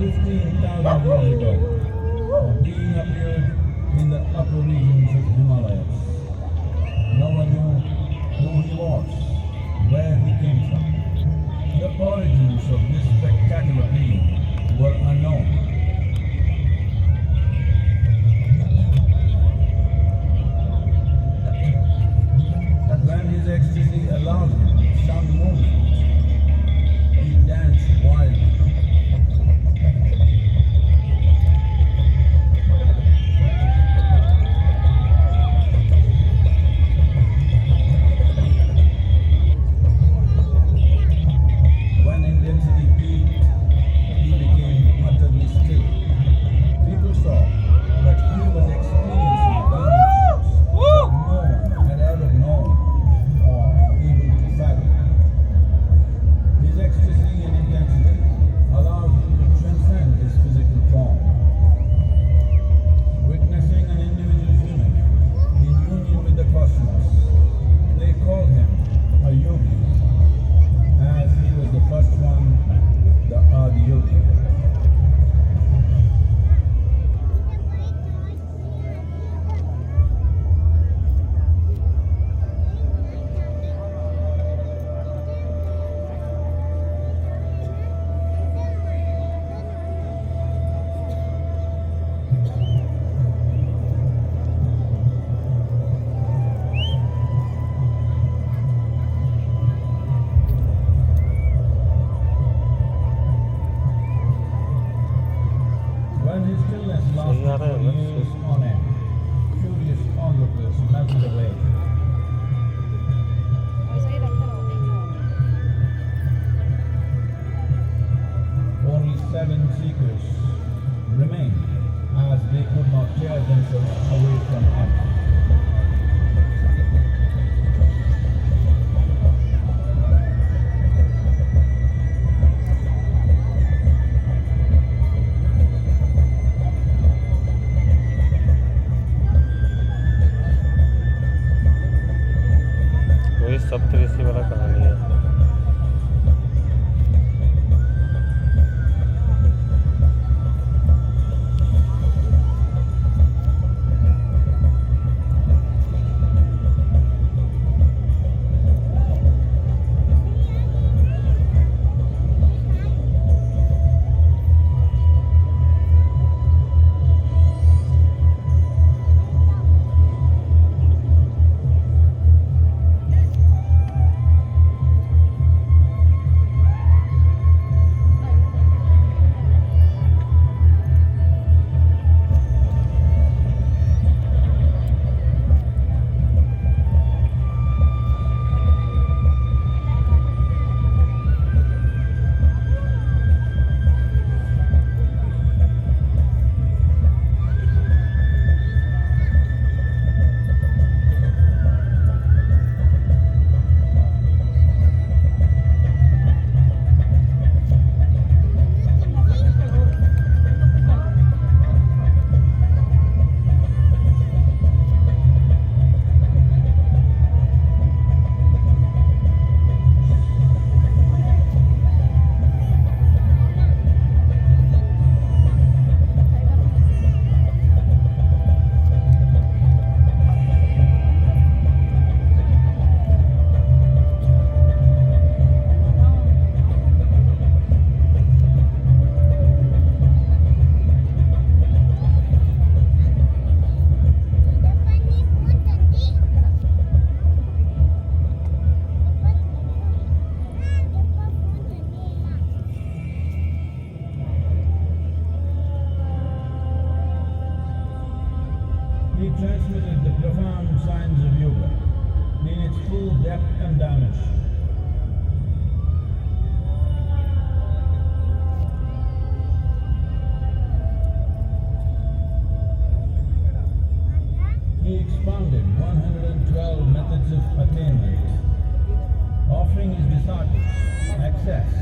15,000 years ago, a being appeared in the upper regions of Himalayas. No one knew who he was, where he came from. The origins of this spectacular being were unknown. When his ecstasy allowed him some movement, he danced wildly. When intensity peaked, he became utterly still. People saw that he was experiencing dimensions that no one had ever known or able to fathom. His ecstasy and intensity allowed him to transcend his physical form. Witnessing an individual human in union with the cosmos, they called him a yogi, as he was the first one, the Adi Yogi. When his stillness lasted for years on end, curious onlookers melted away. Only 7 seekers remained, as they could not tear themselves away from him. वही सप्तऋषि वाला कहानी है। He transmitted the profound science of yoga in its full depth and dimension. He expounded 112 methods of attainment, offering his disciples access